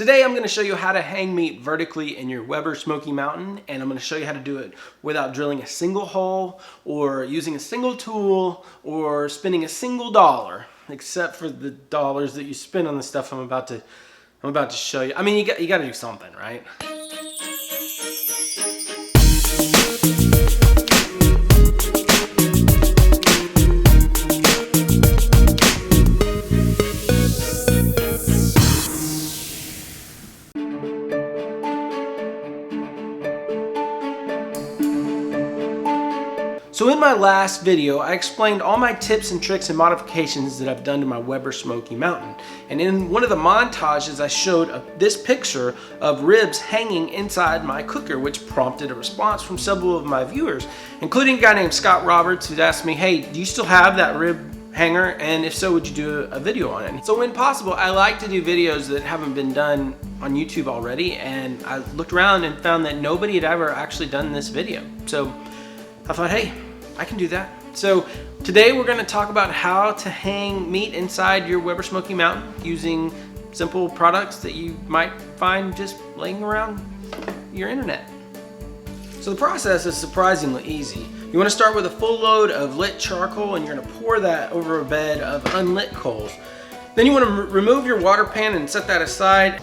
Today I'm going to show you how to hang meat vertically in your Weber Smokey Mountain, and I'm going to show you how to do it without drilling a single hole or using a single tool or spending a single dollar, except for the dollars that you spend on the stuff I'm about to show you. I mean, you got to do something, right? So in my last video, I explained all my tips and tricks and modifications that I've done to my Weber Smokey Mountain. And in one of the montages, I showed this picture of ribs hanging inside my cooker, which prompted a response from several of my viewers, including a guy named Scott Roberts, who's asked me, hey, do you still have that rib hanger? And if so, would you do a video on it? So when possible, I like to do videos that haven't been done on YouTube already. And I looked around and found that nobody had ever actually done this video. So I thought, hey, I can do that. So today we're going to talk about how to hang meat inside your Weber Smokey Mountain using simple products that you might find just laying around your internet. So the process is surprisingly easy. You want to start with a full load of lit charcoal, and you're going to pour that over a bed of unlit coals. Then you want to remove your water pan and set that aside.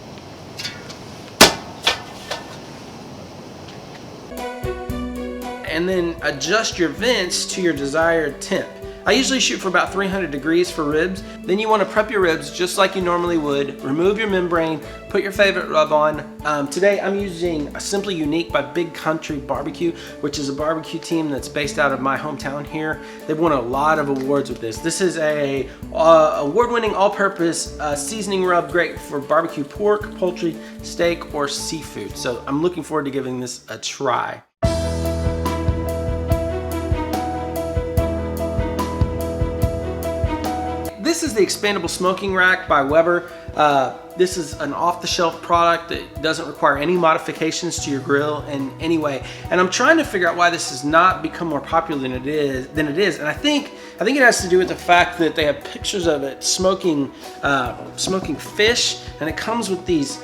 And then adjust your vents to your desired temp. I usually shoot for about 300 degrees for ribs. Then you want to prep your ribs just like you normally would. Remove your membrane, put your favorite rub on. Today I'm using a Simply Unique by Big Country Barbecue, which is a barbecue team that's based out of my hometown here. They've won a lot of awards with this. This is a award-winning all-purpose seasoning rub, great for barbecue pork, poultry, steak, or seafood. So I'm looking forward to giving this a try. This is the expandable smoking rack by Weber. This is an off-the-shelf product that doesn't require any modifications to your grill in any way. And I'm trying to figure out why this has not become more popular than it is. And I think it has to do with the fact that they have pictures of it smoking fish, and it comes with these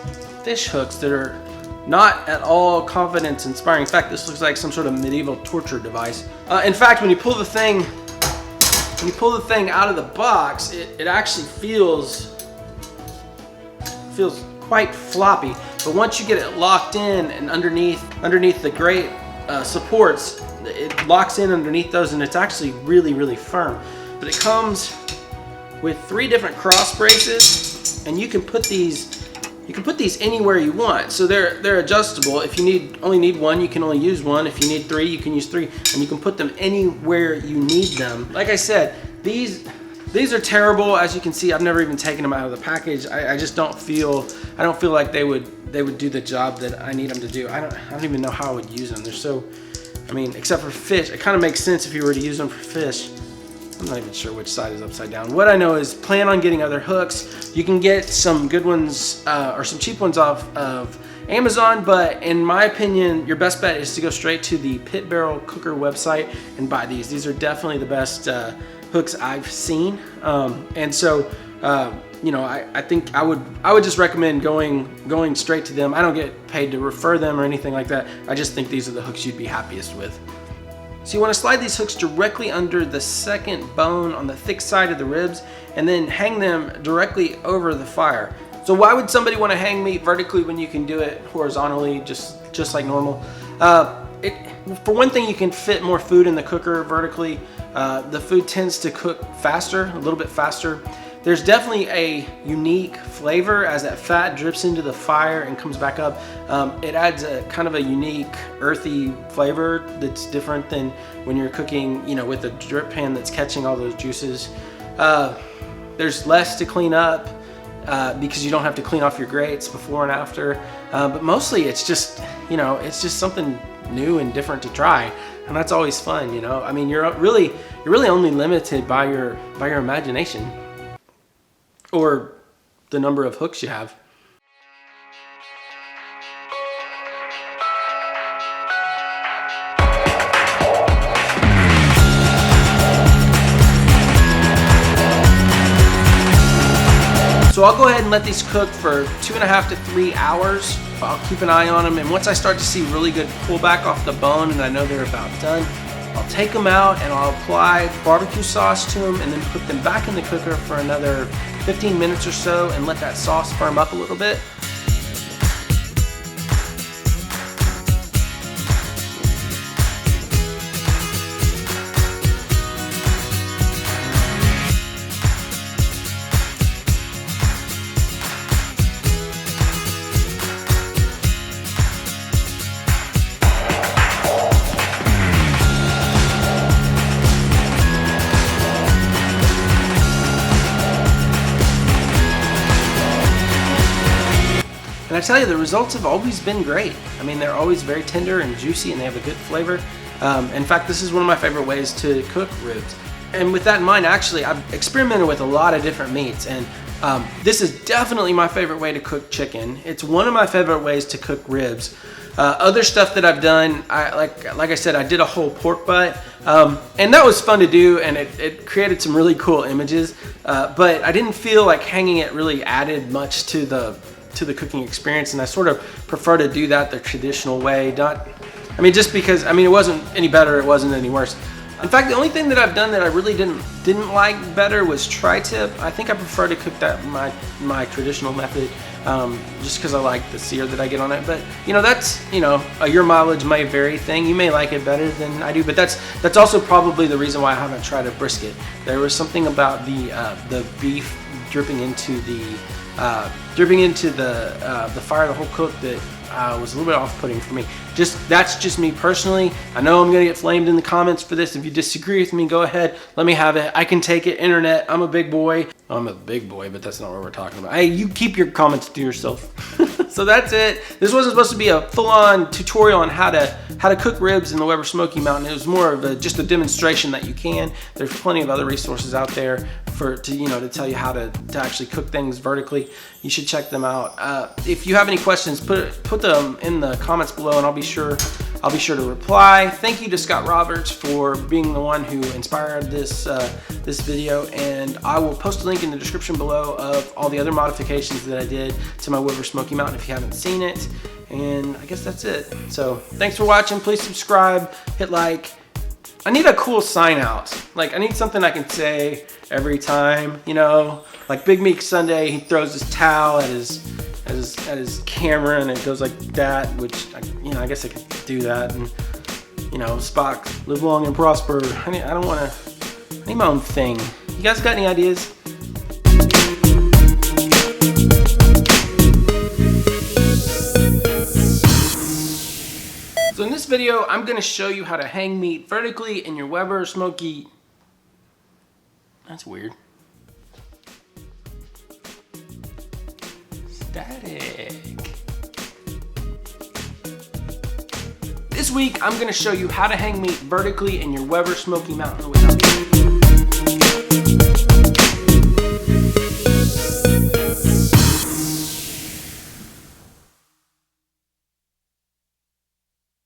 fish hooks that are not at all confidence inspiring. In fact, this looks like some sort of medieval torture device. In fact, when you pull the thing out of the box, it actually feels quite floppy. But once you get it locked in and underneath the grate supports, it locks in underneath those, and it's actually really only But it comes with 3 different cross braces, and you can put these anywhere you want. So they're adjustable. If you only need one, you can only use one. If you need 3, you can use 3, and you can put them anywhere you need them. Like I said, these are terrible. As you can see, I've never even taken them out of the package. I just don't feel like they would do the job that I need them to do. I don't even know how I would use them. They're so, I mean, except for fish, it kind of makes sense if you were to use them for fish. I'm not even sure which side is upside down. What I know is plan on getting other hooks. You can get some good ones or some cheap ones off of Amazon, but in my opinion, your best bet is to go straight to the Pit Barrel Cooker website and buy these. These are definitely the best hooks I've seen. And so, you know, I think I would just recommend going straight to them. I don't get paid to refer them or anything like that. I just think these are the hooks you'd be happiest with. So you want to slide these hooks directly under the second bone on the thick side of the ribs, and then hang them directly over the fire. So why would somebody want to hang meat vertically when you can do it horizontally, just like normal? For one thing, you can fit more food in the cooker vertically. The food tends to cook faster, a little bit faster. There's definitely a unique flavor as that fat drips into the fire and comes back up. It adds a kind of a unique earthy flavor that's different than when you're cooking, you know, with a drip pan that's catching all those juices. There's less to clean up because you don't have to clean off your grates before and after. But mostly it's just, you know, it's just something new and different to try, and that's always fun, you know. I mean, you're really only limited by your imagination or the number of hooks you have. So I'll go ahead and let these cook for 2.5 to 3 hours. I'll keep an eye on them, and once I start to see really good pullback off the bone and I know they're about done, I'll take them out and I'll apply barbecue sauce to them and then put them back in the cooker for another 15 minutes or so and let that sauce firm up a little bit. And I tell you, the results have always been great. I mean, they're always very tender and juicy, and they have a good flavor. In fact, this is one of my favorite ways to cook ribs. And with that in mind, actually, I've experimented with a lot of different meats, and this is definitely my favorite way to cook chicken. It's one of my favorite ways to cook ribs. Other stuff that I've done, like I said, I did a whole pork butt, and that was fun to do, and it created some really cool images. But I didn't feel like hanging it really added much to the cooking experience, and I sort of prefer to do that the traditional way. Just because it wasn't any better, it wasn't any worse. In fact, the only thing that I've done that I really didn't like better was tri-tip. I think I prefer to cook that my traditional method, just because I like the sear that I get on it. But that's your mileage may vary thing. You may like it better than I do, but that's also probably the reason why I haven't tried a brisket. There was something about the beef dripping into the fire the whole cook that was a little bit off-putting for me. That's just me personally. I know I'm gonna get flamed in the comments for this. If you disagree with me, go ahead, let me have it. I can take it. Internet, I'm a big boy. I'm a big boy, but that's not what we're talking about. Hey, you keep your comments to yourself. So that's it. This wasn't supposed to be a full-on tutorial on how to cook ribs in the Weber Smokey Mountain. It was more of just a demonstration that you can. There's plenty of other resources out there to tell you how to actually cook things vertically. You should check them out. If you have any questions, put them in the comments below, and I'll be sure to reply. Thank you to Scott Roberts for being the one who inspired this video, and I will post a link in the description below of all the other modifications that I did to my Weber Smokey Mountain if you haven't seen it. And I guess that's it. So thanks for watching. Please subscribe, hit like. I need a cool sign out. I need something I can say every time, like Big Meek Sunday, he throws his towel at his camera and it goes like that, which I guess I could do that. And Spock, live long and prosper. I need my own thing. You guys got any ideas? So in this video, I'm going to show you how to hang meat vertically in your Weber Smokey. That's weird. Static. This week, I'm going to show you how to hang meat vertically in your Weber Smokey Mountain without